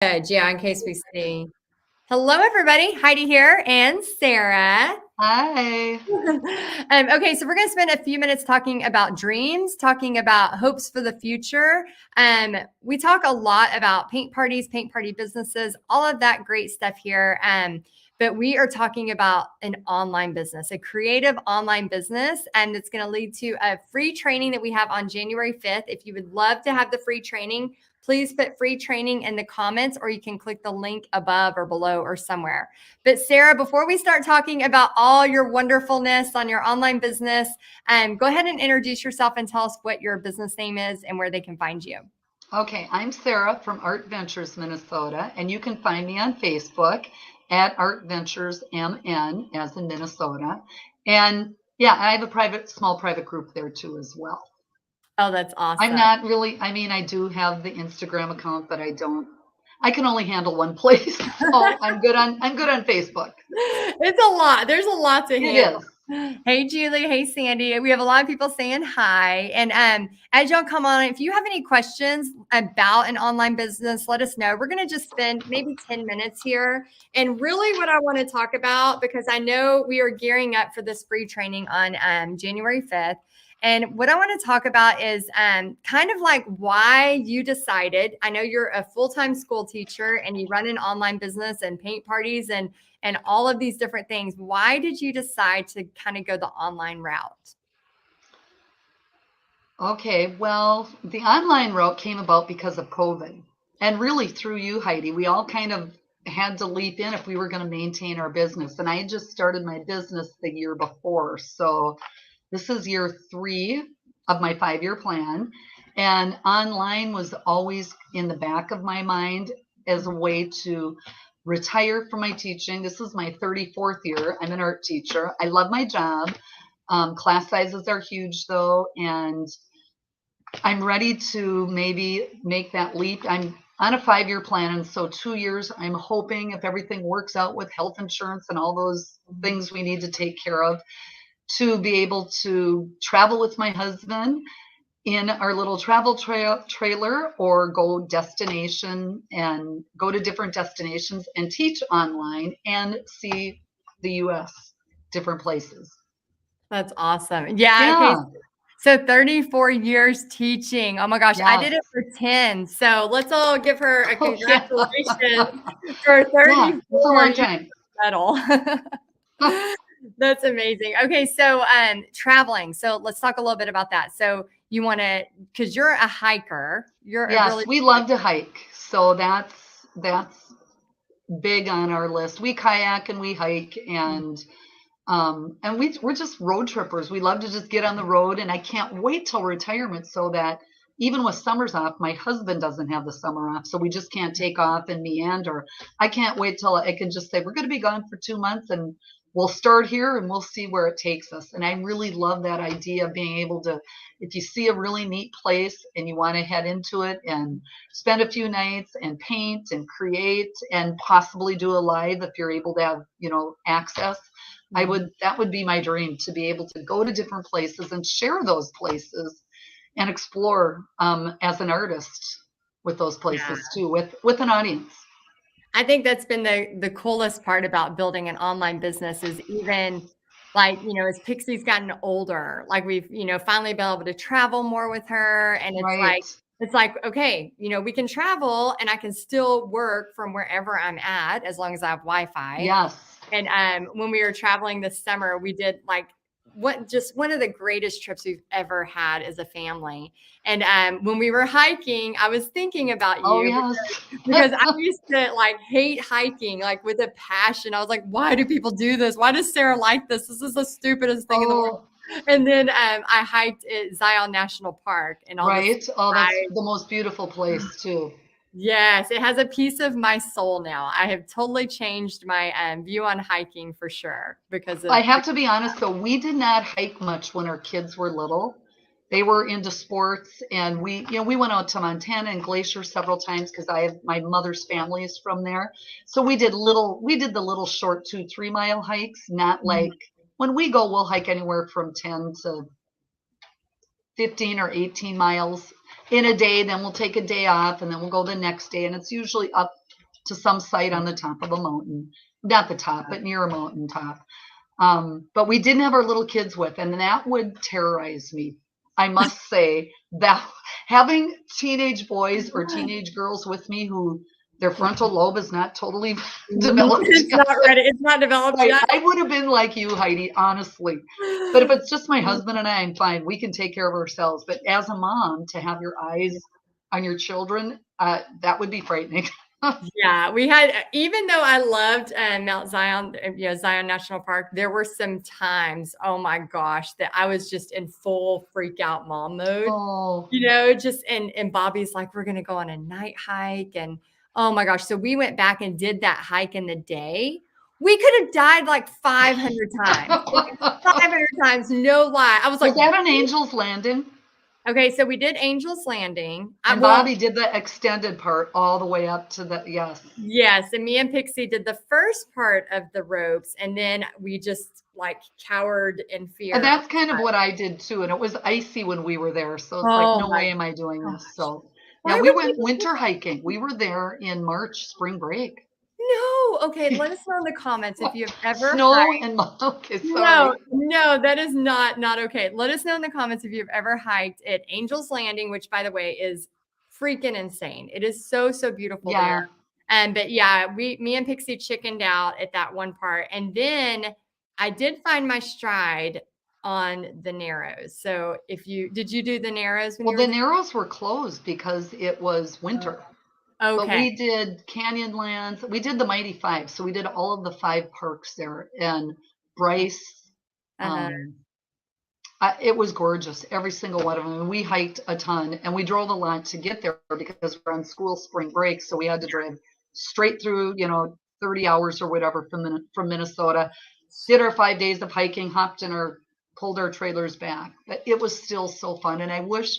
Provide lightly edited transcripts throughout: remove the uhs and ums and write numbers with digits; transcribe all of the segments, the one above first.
Good, yeah, in case we see. Hello, everybody. Heidi here and Sarah. Hi. Okay, so we're going to spend a few minutes talking about dreams, talking about hopes for the future. We talk a lot about paint parties, paint party businesses, all of that great stuff here. But we are talking about an online business, a creative online business, and it's going to lead to a free training that we have on January 5th. If you would love to have the free training, please put free training in the comments, or you can click the link above or below or somewhere. But Sarah, before we start talking about all your wonderfulness on your online business, go ahead and introduce yourself and tell us what your business name is and where they can find you. Okay, I'm Sarah from Art Ventures, Minnesota, and you can find me on Facebook at Art Ventures MN, as in Minnesota. And yeah, I have a small private group there too as well. Oh, that's I'm awesome. not really, I do have the Instagram account, but I can only handle one place. So I'm good on Facebook. It's a lot. There's a lot to It handle. is. Hey, Julie. Hey, Sandy. We have a lot of people saying hi. And as y'all come on, if you have any questions about an online business, let us know. We're going to just spend maybe 10 minutes here. And really what I want to talk about, because I know we are gearing up for this free training on January 5th. And what I want to talk about is kind of like why you decided. I know you're a full-time school teacher and you run an online business and paint parties and all of these different things. Why did you decide to kind of go the online route? Okay, well, the online route came about because of COVID. And really through you, Heidi, we all kind of had to leap in if we were going to maintain our business. And I had just started my business the year before. So this is year 3 of my 5-year plan. And online was always in the back of my mind as a way to retire from my teaching. This is my 34th year. I'm an art teacher. I love my job. Class sizes are huge though. And I'm ready to maybe make that leap. I'm on a 5-year plan, and so 2 years, I'm hoping if everything works out with health insurance and all those things we need to take care of, to be able to travel with my husband in our little travel trailer or go to different destinations and teach online and see the US, different places. That's awesome. Yeah. Okay. Yeah. So 34 years teaching. Oh my gosh, I Yes. did it for 10. So let's all give her a Oh, yeah. congratulations for Yeah. It's a 34 long years time. medal. That's amazing. Okay, so traveling. So let's talk a little bit about that. So you want to, because you're a hiker, you're a Yes, really we love to hike. So that's big on our list. We kayak and we hike and we're just road trippers. We love to just get on the road, and I can't wait till retirement so that even with summers off, my husband doesn't have the summer off, so we just can't take off and meander. I can't wait till I can just say we're going to be gone for 2 months and we'll start here and we'll see where it takes us. And I really love that idea of being able to, if you see a really neat place and you want to head into it and spend a few nights and paint and create and possibly do a live if you're able to have, access. That would be my dream, to be able to go to different places and share those places and explore as an artist with those Yeah. places too, with an audience. I think that's been the coolest part about building an online business is even like, as Pixie's gotten older, like we've, finally been able to travel more with her. And Right. it's like, okay, we can travel and I can still work from wherever I'm at as long as I have Wi-Fi. Yes. And when we were traveling this summer, we did like just one of the greatest trips we've ever had as a family. And when we were hiking, I was thinking about Oh, you yes. because I used to like hate hiking like with a passion. I was like, why do people do this? Why does Sarah like this? This is the stupidest thing in the world. Oh, And then I hiked at Zion National Park and all this. right. Oh, that's the most beautiful place too. Yes, it has a piece of my soul now. I have totally changed my view on hiking for sure because I of have to be honest though, we did not hike much when our kids were little. They were into sports, and we went out to Montana and Glacier several times because my mother's family is from there. So we did the little short 2-3 mile hikes, not like when we go, we'll hike anywhere from 10 to 15 or 18 miles in a day. Then we'll take a day off and then we'll go the next day. And it's usually up to some site on the top of a mountain, not the top, but near a mountain top. But we didn't have our little kids with, and that would terrorize me. I must say that having teenage boys or teenage girls with me who their frontal lobe is not totally developed It's yet. not ready. It's not developed yet. I would have been like you, Heidi, honestly. But if it's just my husband and I, I'm fine. We can take care of ourselves. But as a mom, to have your eyes on your children, that would be frightening. Yeah, we had, even though I loved Mount Zion, Zion National Park, there were some times, oh my gosh, that I was just in full freak out mom mode. Oh, Just and Bobby's like, we're gonna go on a night hike, and oh my gosh, so we went back and did that hike in the day. We could have died like 500 times, 500 times, no lie. I was like, was that an Angel's Landing? okay, so we did Angel's Landing. And Bobby did the extended part all the way up to the, yes. Yes, and me and Pixie did the first part of the ropes, and then we just like cowered in fear. And that's kind of what I did too. And it was icy when we were there. So it's like, no way am I doing this. So yeah, we went winter hiking. We were there in March, spring break. No, okay. Let us know in the comments if you've ever snow hiked. and okay, sorry. No, that is not okay. Let us know in the comments if you've ever hiked at Angel's Landing, which by the way is freaking insane. It is so beautiful there. But yeah, me and Pixie chickened out at that one part, and then I did find my stride on the Narrows. So did you do the Narrows? Well, the Narrows were closed because it was winter. Okay. But we did Canyonlands. We did the Mighty Five. So we did all of the 5 parks there. And Bryce, it was gorgeous, every single one of them. And we hiked a ton, and we drove a lot to get there because we're on school spring break. So we had to drive straight through, 30 hours or whatever from Minnesota. Did our 5 days of hiking, pulled our trailers back. But it was still so fun. And I wish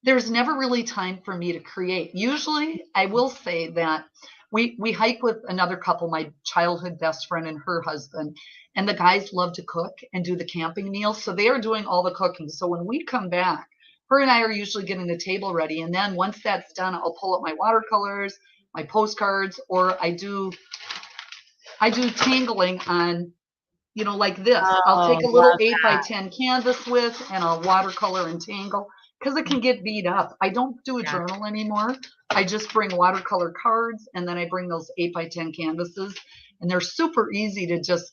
there's never really time for me to create. Usually, I will say that we hike with another couple, my childhood best friend and her husband, and the guys love to cook and do the camping meals. So they are doing all the cooking. So when we come back, her and I are usually getting the table ready. And then once that's done, I'll pull up my watercolors, my postcards, or I do tangling on, like this. I'll take a little 8x10 canvas with, and I'll watercolor and tangle. Because it can get beat up. I don't do a journal anymore. I just bring watercolor cards, and then I bring those 8x10 canvases, and they're super easy to just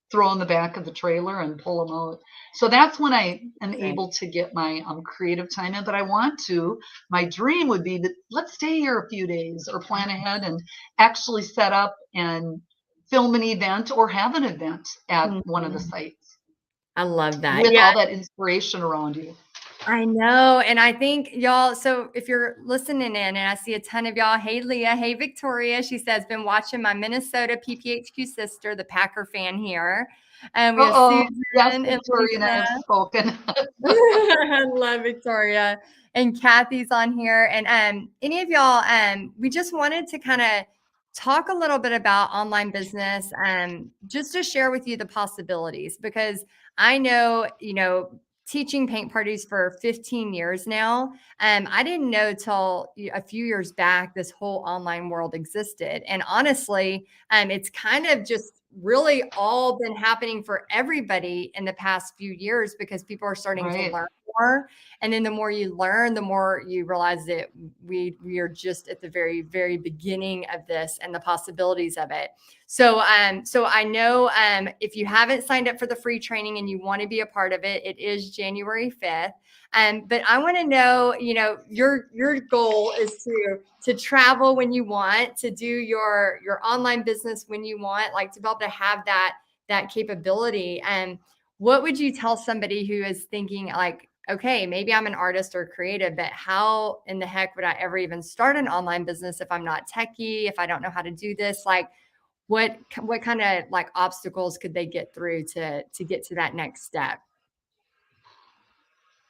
throw in the back of the trailer and pull them out. So that's when I am able to get my creative time in. But I want to. My dream would be that let's stay here a few days or plan ahead and actually set up and film an event or have an event at one of the sites. I love that. With all that inspiration around you. I know. And I think y'all, so if you're listening in, and I see a ton of y'all, hey, Leah, hey, Victoria, she says, been watching my Minnesota PPHQ sister, the Packer fan here. And we have Susan and Victoria and I have spoken. I love Victoria. And Kathy's on here. And any of y'all, we just wanted to kind of talk a little bit about online business, just to share with you the possibilities, because I know, teaching paint parties for 15 years now. I didn't know till a few years back this whole online world existed. And honestly, it's kind of just really all been happening for everybody in the past few years because people are starting to learn more. And then the more you learn, the more you realize that we are just at the very, very beginning of this and the possibilities of it. So I know if you haven't signed up for the free training and you want to be a part of it, it is January 5th. But I want to know, your goal is to travel when you want, to do your online business when you want, like to be able to have that capability. And what would you tell somebody who is thinking like, okay, maybe I'm an artist or creative, but how in the heck would I ever even start an online business if I'm not techie, if I don't know how to do this? Like, what kind of like obstacles could they get through to get to that next step?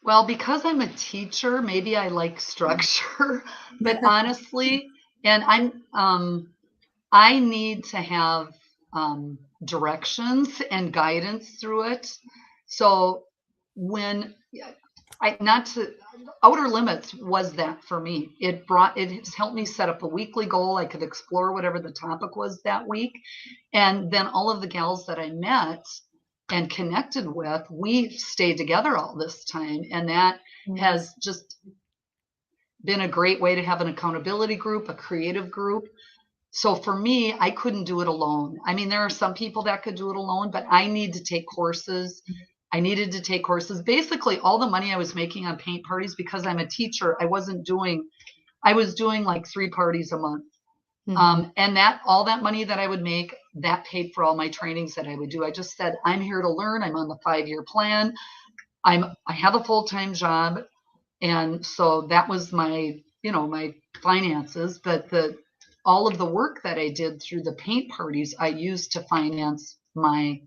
Well, because I'm a teacher, maybe I like structure, but honestly, and I need to have directions and guidance through it. So Outer Limits was that for me. It has helped me set up a weekly goal. I could explore whatever the topic was that week. And then all of the gals that I met and connected with, we've stayed together all this time. And that has just been a great way to have an accountability group, a creative group. So for me, I couldn't do it alone. I mean, there are some people that could do it alone, but I need to take courses. I needed to take courses. Basically, all the money I was making on paint parties, because I'm a teacher, I was doing like 3 parties a month. And all that money that I would make, that paid for all my trainings that I would do. I just said, I'm here to learn. I'm on the 5-year plan. I have a full-time job. And so that was my finances, but all of the work that I did through the paint parties, I used to finance my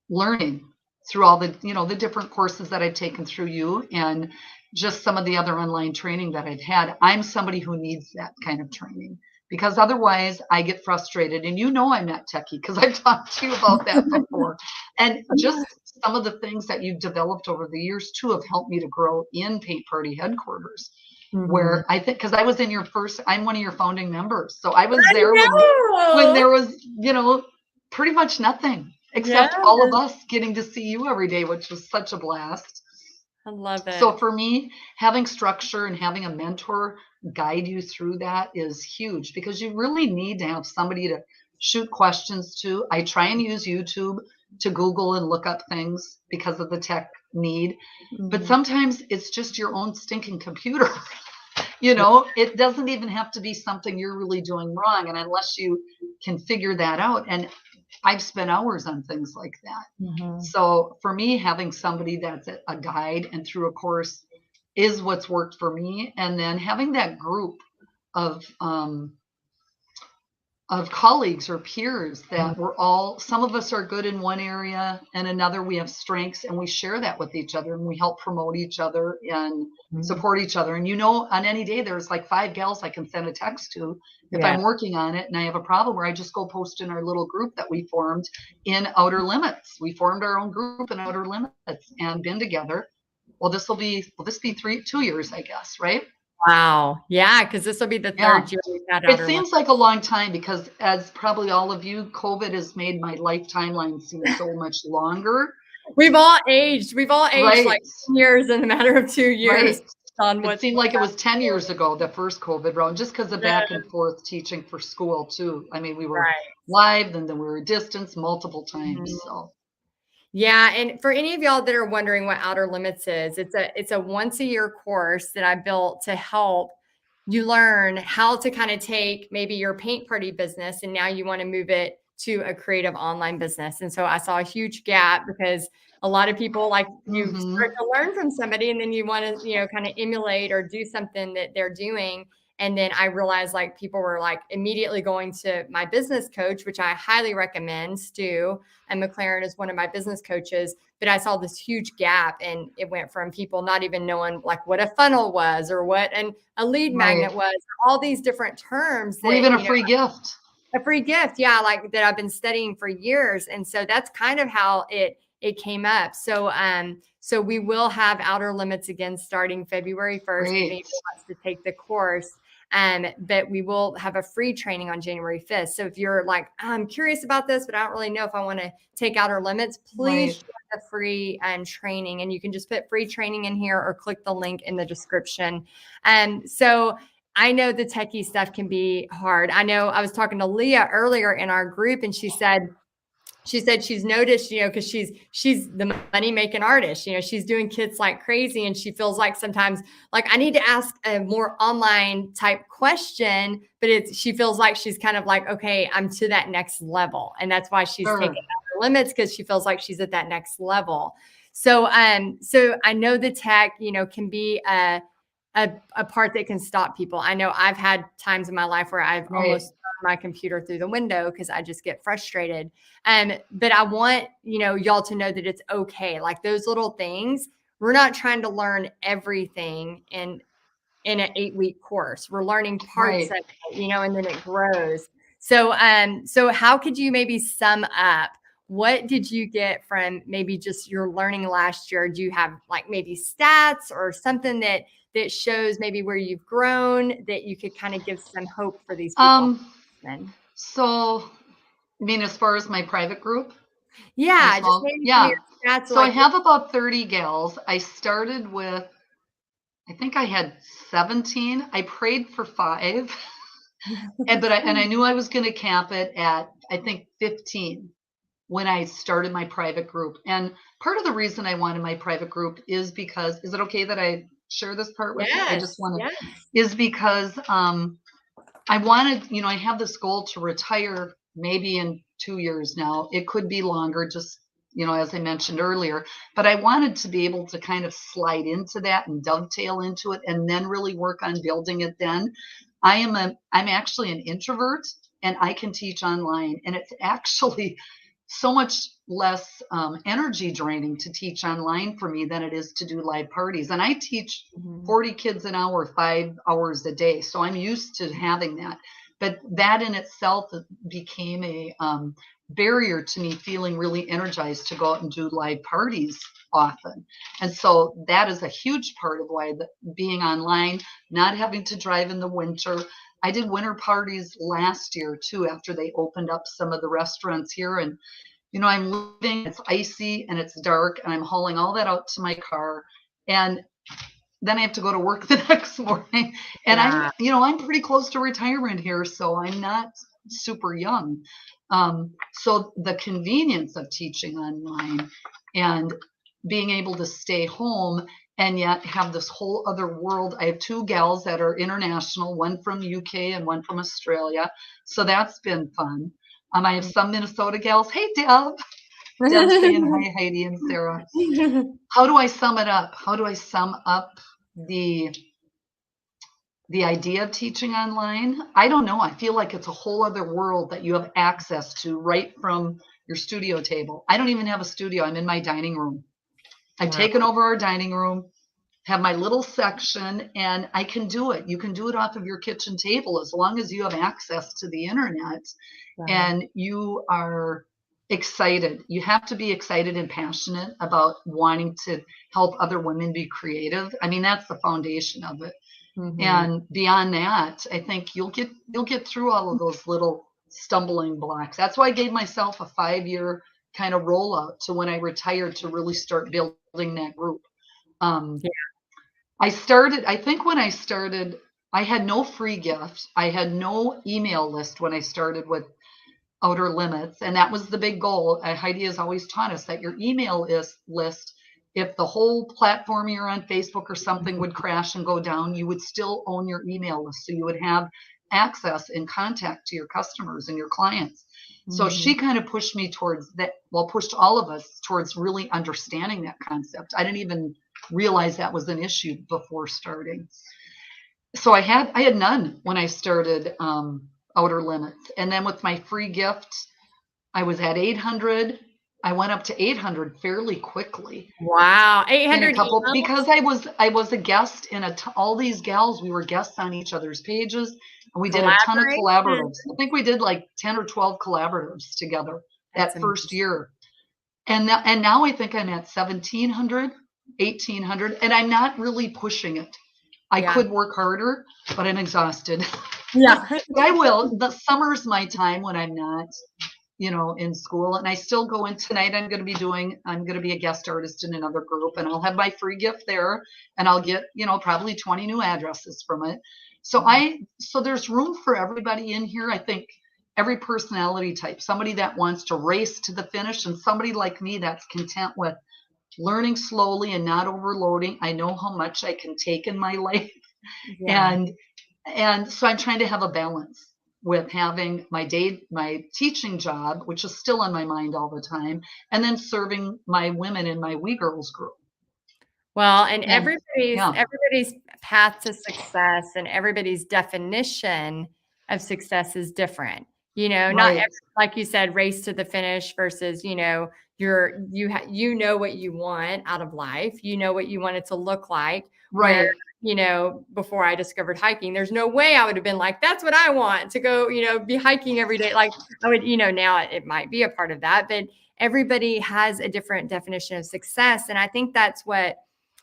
learning through all the different courses that I've taken through you and just some of the other online training that I've had. I'm somebody who needs that kind of training because otherwise I get frustrated. And I'm not techie because I've talked to you about that before. And just some of the things that you've developed over the years too have helped me to grow in Paint Party headquarters. Where I think, because I was I'm one of your founding members. So I was there when there was, pretty much nothing except all of us getting to see you every day, which was such a blast. I love it. So for me, having structure and having a mentor guide you through that is huge because you really need to have somebody to shoot questions to. I try and use YouTube to Google and look up things because of the tech need. But sometimes it's just your own stinking computer. It doesn't even have to be something you're really doing wrong. And unless you can figure that out, and I've spent hours on things like that. So for me, having somebody that's a guide and through a course is what's worked for me. And then having that group of colleagues or peers that some of us are good in one area and another we have strengths and we share that with each other and we help promote each other and support each other. And on any day there's like 5 gals I can send a text to if I'm working on it and I have a problem where I just go post in our little group that we formed in Outer Limits. We formed our own group in Outer Limits and been together. Will this be 2 years, I guess, right? Wow. Yeah, because this will be the 3rd year we've had It seems like a long time because, as probably all of you, COVID has made my life timeline seem so much longer. We've all aged like years in a matter of 2 years. It seemed like it was 10 years ago, the first COVID round, just because of back and forth teaching for school too. I mean, we were live and then we were distance multiple times. So. Yeah. And for any of y'all that are wondering what Outer Limits is, it's a once-a-year course that I built to help you learn how to kind of take maybe your paint party business and now you want to move it to a creative online business. And so I saw a huge gap because a lot of people like you start to learn from somebody and then you want to, kind of emulate or do something that they're doing. And then I realized like people were like immediately going to my business coach, which I highly recommend. Stu and McLaren is one of my business coaches, but I saw this huge gap and it went from people not even knowing like what a funnel was or what a lead magnet was, all these different terms. Or even a free gift. A free gift. Yeah. Like that I've been studying for years. And so that's kind of how it came up. So, so we will have Outer Limits again starting February 1st. If anybody wants to take the course. But we will have a free training on January 5th. So if you're like, I'm curious about this, but I don't really know if I want to take Outer Limits, please join the free training. And you can just put free training in here or click the link in the description. So I know the techie stuff can be hard. I know I was talking to Leah earlier in our group and she said she's noticed, because she's the money making artist, she's doing kits like crazy. And she feels like sometimes like I need to ask a more online type question, but she feels like she's kind of like, okay, I'm to that next level. And that's why she's taking Outer Limits because she feels like she's at that next level. So, so I know the tech, can be a part that can stop people. I know I've had times in my life where I've almost my computer through the window because I just get frustrated. But I want, y'all to know that it's okay. Like those little things, we're not trying to learn everything in an 8-week course. We're learning parts of it, and then it grows. So, so how could you maybe sum up what did you get from maybe just your learning last year? Do you have like maybe stats or something that shows maybe where you've grown that you could kind of give some hope for these people? Um, so, I mean, as far as my private group, my Yeah, just small, maybe some of yeah. your stats So I like have about 30 gals. I started with, I think I had 17. I prayed for 5. And I knew I was going to cap it at, I think, 15 when I started my private group. And part of the reason I wanted my private group is because, is it okay that I share this part with you? I just Yes, want to, yes. is because I wanted, I have this goal to retire maybe in 2 years now. It could be longer, just, as I mentioned earlier, but I wanted to be able to kind of slide into that and dovetail into it and then really work on building it then. I'm actually an introvert and I can teach online, and it's actually so much less energy draining to teach online for me than it is to do live parties. And I teach Mhm. 40 kids an hour, 5 hours a day. So I'm used to having that. But that in itself became a barrier to me feeling really energized to go out and do live parties often. And so that is a huge part of why being online, not having to drive in the winter. I did winter parties last year too, after they opened up some of the restaurants here. And I'm leaving, it's icy and it's dark, and I'm hauling all that out to my car. And then I have to go to work the next morning. And Yeah. I'm pretty close to retirement here, so I'm not super young. So the convenience of teaching online and being able to stay home and yet have this whole other world. I have 2 gals that are international, one from UK and one from Australia. So that's been fun. I have some Minnesota gals. Hey, Deb. Deb saying hi, Heidi and Sarah. How do I sum it up? How do I sum up the idea of teaching online? I don't know. I feel like it's a whole other world that you have access to right from your studio table. I don't even have a studio. I'm in my dining room. I've Wow. taken over our dining room, have my little section, and I can do it. You can do it off of your kitchen table as long as you have access to the internet and you are excited. You have to be excited and passionate about wanting to help other women be creative. I mean, that's the foundation of it. Mhm. And beyond that, I think you'll get through all of those little stumbling blocks. That's why I gave myself a 5-year kind of rollout to when I retired to really start building that group. Yeah. I think when I started, I had no free gifts. I had no email list when I started with Outer Limits. And that was the big goal. Heidi has always taught us that your email list, if the whole platform you're on, Facebook or something, would crash and go down, you would still own your email list. So you would have access and contact to your customers and your clients. So she kind of pushed me towards that, well, pushed all of us towards really understanding that concept. I didn't even realize that was an issue before starting. So I had none when I started Outer Limits. And then with my free gift, I was at 800. I went up to 800 fairly quickly Wow. in a 800 couple, emails? because I was a guest in all these gals. We were guests on each other's pages, and we did a ton of Collaboration? collaboratives. I think we did like 10 or 12 collaboratives together That's that first amazing. year. And now I think I'm at 1700, 1800, and I'm not really pushing it. I Yeah. could work harder, but I'm exhausted. Yeah. But I will. The summer's my time when I'm not, in school. And I still go in tonight. I'm going to be a guest artist in another group, and I'll have my free gift there, and I'll get, probably 20 new addresses from it. So there's room for everybody in here. I think every personality type, somebody that wants to race to the finish, and somebody like me that's content with learning slowly and not overloading. I know how much I can take in my life. Yeah. And so I'm trying to have a balance with having my teaching job, which is still on my mind all the time, and then serving my women in my We Girls group. Well, and And yeah, everybody's path to success and everybody's definition of success is different. Not Right. like you said, race to the finish versus, you know what you want out of life. You know what you want it to look like. Where, Right. before I discovered hiking, there's no way I would have been like, that's what I want to go, be hiking every day. Like I would, now it might be a part of that, but everybody has a different definition of success. And I think that's what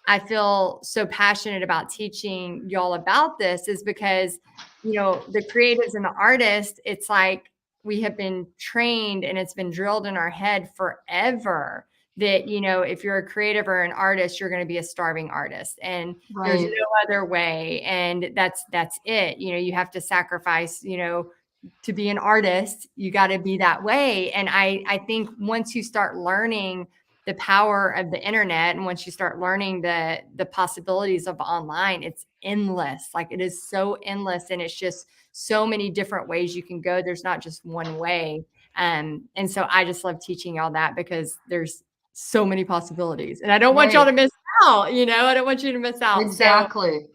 I feel so passionate about teaching y'all about this, is because, the creatives and the artists, it's like we have been trained and it's been drilled in our head forever that, if you're a creative or an artist, you're going to be a starving artist. And there's Right. no other way. And that's it. You have to sacrifice, to be an artist, you got to be that way. And I think once you start learning the power of the internet, and once you start learning the possibilities of online, it's endless. Like it is so endless, and it's just so many different ways you can go. There's not just one way. And so I just love teaching y'all that, because there's so many possibilities, and I don't want y'all Right. to miss out. I don't want you to miss out. Exactly.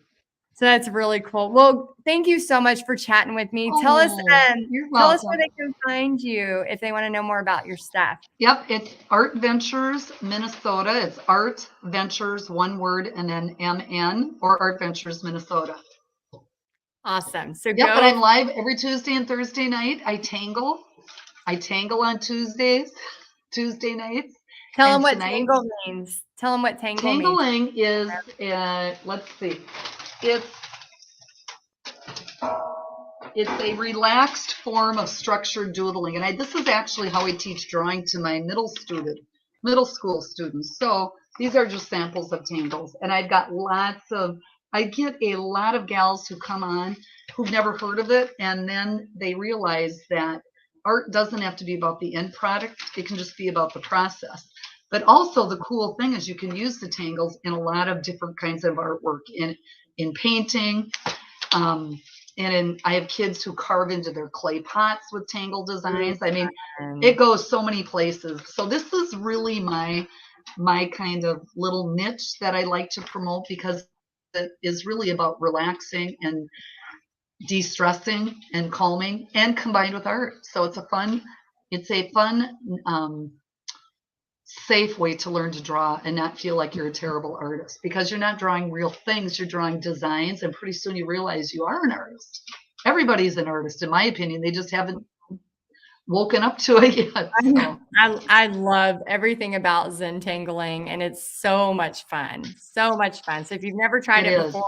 So that's really cool. Well, thank you so much for chatting with me. Tell us, Oh, you're tell us where welcome. they can find you if they want to know more about your stuff. Yep, it's Art Ventures Minnesota. It's Art Ventures, one word, and then MN, or Art Ventures Minnesota. Awesome. So Yep, but go I'm live every Tuesday and Thursday night. I tangle. I tangle on Tuesday nights. tell them And what tonight, tangle means. Tell them what tangle means. tangling is, let's see, it's it's a relaxed form of structured doodling. And this is actually how I teach drawing to my middle school students. So these are just samples of tangles. And I get a lot of gals who come on who've never heard of it. And then they realize that art doesn't have to be about the end product. It can just be about the process. But also the cool thing is you can use the tangles in a lot of different kinds of artwork, in painting, I have kids who carve into their clay pots with tangle designs. I mean, it goes so many places. So this is really my kind of little niche that I like to promote, because it is really about relaxing and de-stressing and calming, and combined with art. So it's a fun, safe way to learn to draw and not feel like you're a terrible artist, because you're not drawing real things, you're drawing designs, and pretty soon you realize you are an artist. Everybody's an artist, in my opinion. They just haven't woken up to it yet. So. I love everything about Zen tangling, and it's so much fun. So much fun. So if you've never tried it before,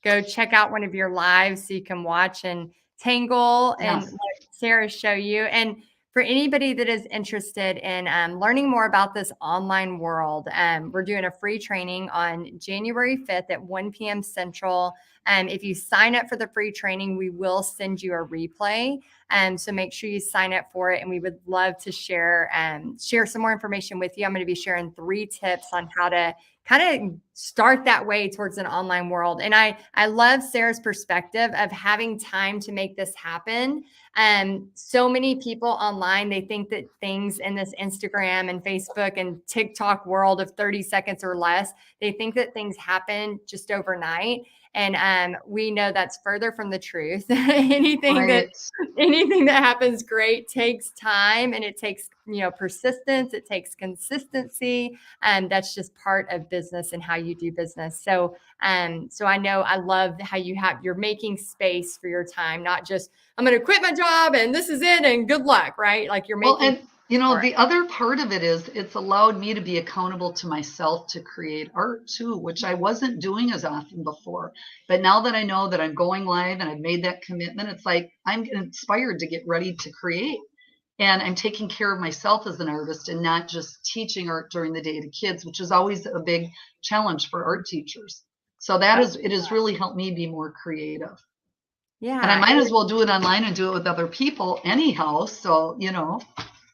go check out one of your lives so you can watch and tangle and let Sarah show you. And for anybody that is interested in learning more about this online world, we're doing a free training on January 5th at 1 p.m. Central. If you sign up for the free training, we will send you a replay. So make sure you sign up for it, and we would love to share some more information with you. I'm going to be sharing 3 tips on how to kind of start that way towards an online world. And I love Sarah's perspective of having time to make this happen. So many people online, they think that things in this Instagram and Facebook and TikTok world of 30 seconds or less, they think that things happen just overnight. And we know that's further from the truth. anything that happens great takes time, and it takes, persistence. It takes consistency. And that's just part of business and how you do business. So I know I love how you're making space for your time, not just, I'm going to quit my job and this is it and good luck, right? Like you're making. And the other part of it is it's allowed me to be accountable to myself to create art too, which I wasn't doing as often before. But now that I know that I'm going live and I've made that commitment, it's like I'm inspired to get ready to create. And I'm taking care of myself as an artist and not just teaching art during the day to kids, which is always a big challenge for art teachers. So it has really helped me be more creative. Yeah. And I might as well do it online and do it with other people anyhow. So,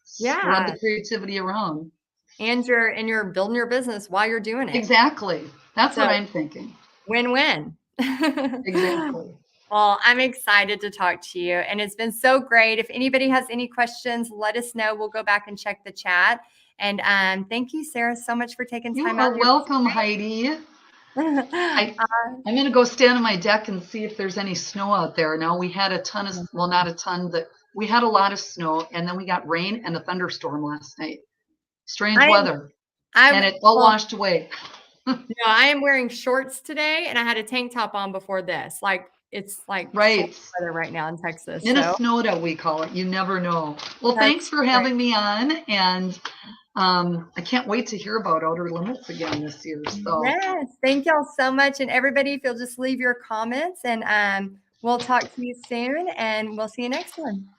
spread the creativity around. And you're building your business while you're doing it. Exactly. That's what I'm thinking. Win-win. Exactly. Well, I'm excited to talk to you, and it's been so great. If anybody has any questions, let us know. We'll go back and check the chat. And thank you, Sarah, so much for taking time out. You are welcome, Heidi. I, I'm going to go stand on my deck and see if there's any snow out there. Now we had a ton of, well, not a ton, but we had a lot of snow, and then we got rain and a thunderstorm last night. Strange I'm, weather, I'm, and it all well, washed away. I am wearing shorts today, and I had a tank top on before this. Like it's like short Right. weather right now in Texas. So Minnesota, we call it. You never know. Well, thanks that's for great. having me on, and I can't wait to hear about Outer Limits again this year. So Yes, thank y'all so much, and everybody, if you'll just leave your comments, and we'll talk to you soon, and we'll see you next time.